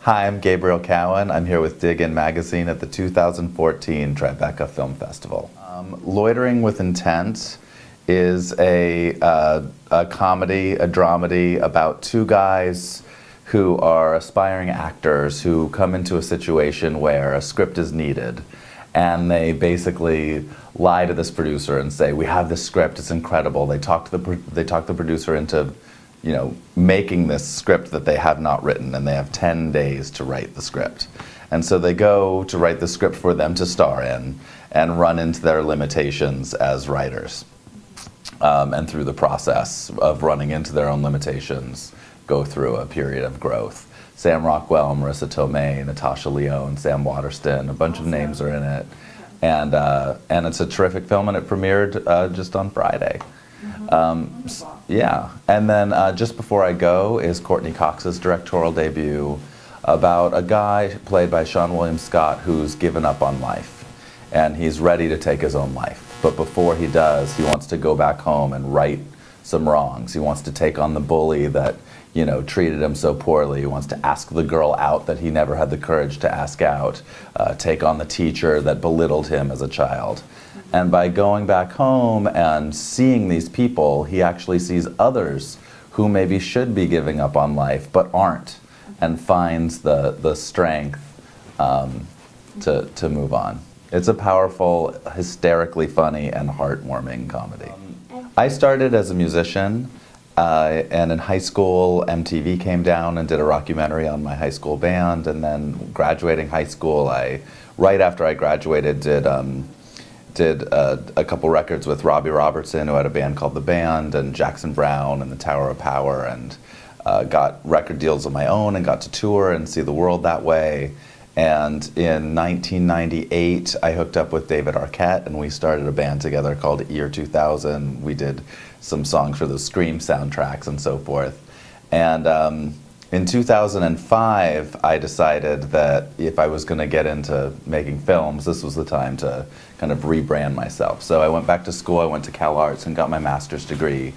Hi, I'm Gabriel Cowan. I'm here with Dig In Magazine at the 2014 Tribeca Film Festival. Loitering with Intent is a comedy, a dramedy about two guys who are aspiring actors who come into a situation where a script is needed, and they basically lie to this producer and say, "We have this script, it's incredible." They talk the producer into, making this script that they have not written, and they have 10 days to write the script. And so they go to write the script for them to star in and run into their limitations as writers. And through the process of running into their own limitations, go through a period of growth. Sam Rockwell, Marissa Tomei, Natasha Lyonne, Sam Waterston, a bunch of names are in it. And it's a terrific film, and it premiered just on Friday. Yeah, and then just before I go is Courtney Cox's directorial debut about a guy played by Sean William Scott who's given up on life, and he's ready to take his own life. But before he does, he wants to go back home and right some wrongs. He wants to take on the bully that treated him so poorly. He wants to ask the girl out that he never had the courage to ask out, take on the teacher that belittled him as a child. And by going back home and seeing these people, he actually sees others who maybe should be giving up on life but aren't, and finds the strength to move on. It's a powerful, hysterically funny, and heartwarming comedy. I started as a musician, and in high school, MTV came down and did a rockumentary on my high school band, and then graduating high school, right after I graduated, did a couple records with Robbie Robertson, who had a band called The Band, and Jackson Browne and the Tower of Power, and got record deals of my own and got to tour and see the world that way. And in 1998, I hooked up with David Arquette, and we started a band together called Year 2000. We did some songs for the Scream soundtracks and so forth. And in 2005, I decided that if I was going to get into making films, this was the time to kind of rebrand myself. So I went back to school, I went to Cal Arts and got my master's degree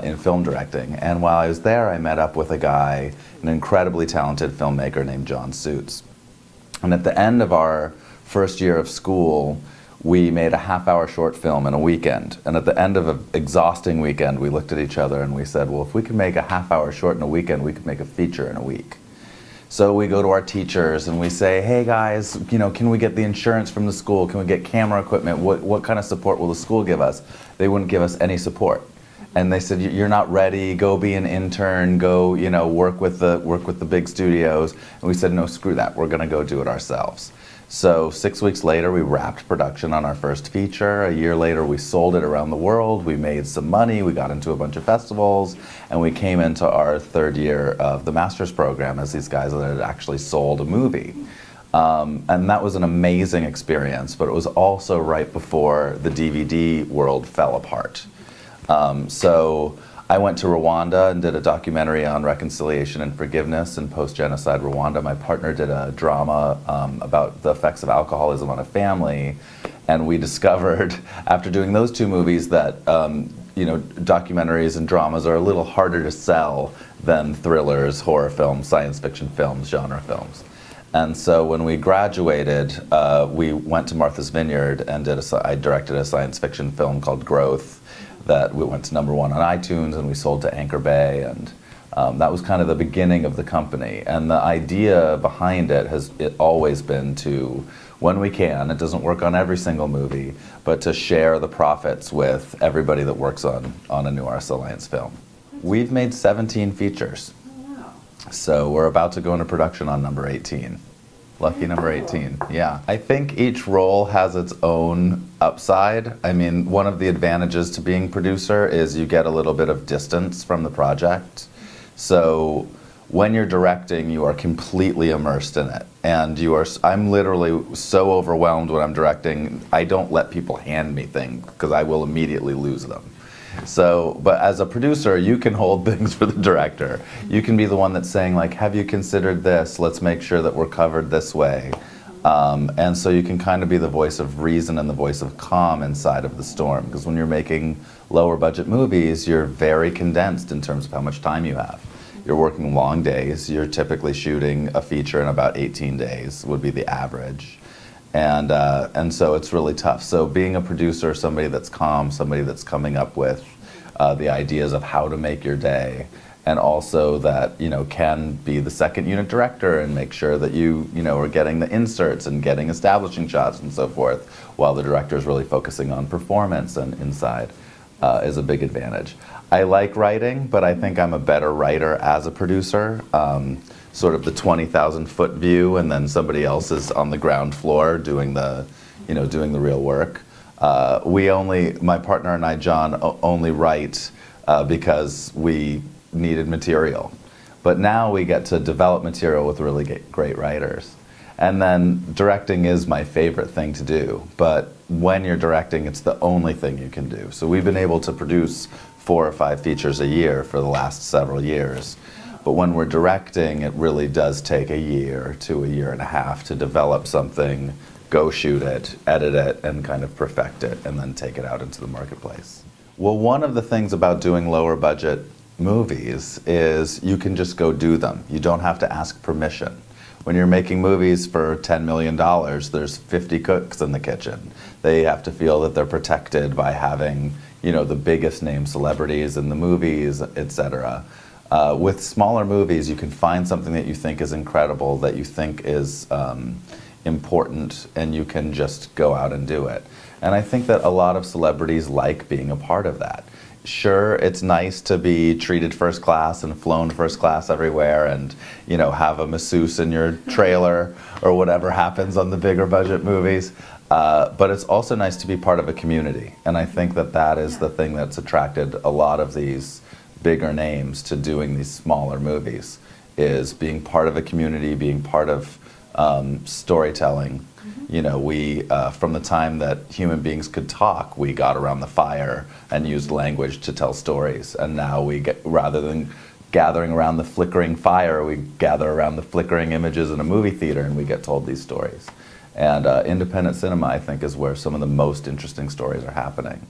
in film directing. And while I was there, I met up with a guy, an incredibly talented filmmaker named John Suits. And at the end of our first year of school, we made a half-hour short film in a weekend. And at the end of an exhausting weekend, we looked at each other and we said, well, if we could make a half-hour short in a weekend, we could make a feature in a week. So we go to our teachers and we say, hey guys, can we get the insurance from the school? Can we get camera equipment? What kind of support will the school give us? They wouldn't give us any support. And they said, you're not ready, go be an intern, go work with the big studios. And we said, no, screw that, we're gonna go do it ourselves. So 6 weeks later, we wrapped production on our first feature. A year later, we sold it around the world. We made some money, we got into a bunch of festivals, and we came into our third year of the master's program as these guys that had actually sold a movie. And that was an amazing experience, but it was also right before the DVD world fell apart. So I went to Rwanda and did a documentary on reconciliation and forgiveness in post-genocide Rwanda. My partner did a drama about the effects of alcoholism on a family, and we discovered after doing those two movies that documentaries and dramas are a little harder to sell than thrillers, horror films, science fiction films, genre films. And so when we graduated, we went to Martha's Vineyard and I directed a science fiction film called Growth that we went to #1 on iTunes, and we sold to Anchor Bay, and that was kind of the beginning of the company. And the idea behind it has always been to, when we can, it doesn't work on every single movie, but to share the profits with everybody that works on a New Arts Alliance film. We've made 17 features. So we're about to go into production on number 18. Lucky number 18, yeah. I think each role has its own upside. I mean, one of the advantages to being producer is you get a little bit of distance from the project. So when you're directing, you are completely immersed in it. And I'm literally so overwhelmed when I'm directing, I don't let people hand me things because I will immediately lose them. So, but as a producer, you can hold things for the director. You can be the one that's saying, like, have you considered this? Let's make sure that we're covered this way. And so you can kind of be the voice of reason and the voice of calm inside of the storm. Because when you're making lower budget movies, you're very condensed in terms of how much time you have. You're working long days. You're typically shooting a feature in about 18 days would be the average. And so it's really tough. So being a producer, somebody that's calm, somebody that's coming up with the ideas of how to make your day, and also that, you know, can be the second unit director and make sure that you know, are getting the inserts and getting establishing shots and so forth, while the director is really focusing on performance and inside, is a big advantage. I like writing, but I think I'm a better writer as a producer. Sort of the 20,000-foot view, and then somebody else is on the ground floor doing the, you know, doing the real work. My partner and I, John, only write because we needed material. But now we get to develop material with really great writers. And then directing is my favorite thing to do. But when you're directing, it's the only thing you can do. So we've been able to produce 4 or 5 features a year for the last several years. But when we're directing, it really does take a year to a year and a half to develop something, go shoot it, edit it, and kind of perfect it, and then take it out into the marketplace. Well, one of the things about doing lower budget movies is you can just go do them. You don't have to ask permission. When you're making movies for $10 million, there's 50 cooks in the kitchen. They have to feel that they're protected by having, you know, the biggest name celebrities in the movies, etc. With smaller movies, you can find something that you think is incredible, that you think is important, and you can just go out and do it. And I think that a lot of celebrities like being a part of that. Sure, it's nice to be treated first class and flown first class everywhere, and, you know, have a masseuse in your trailer or whatever happens on the bigger budget movies. But it's also nice to be part of a community. And I think that that is the thing that's attracted a lot of these bigger names to doing these smaller movies, is being part of a community, being part of storytelling. You know, we, from the time that human beings could talk, we got around the fire and used language to tell stories. And now we get, rather than gathering around the flickering fire, we gather around the flickering images in a movie theater and we get told these stories. And independent cinema, I think, is where some of the most interesting stories are happening.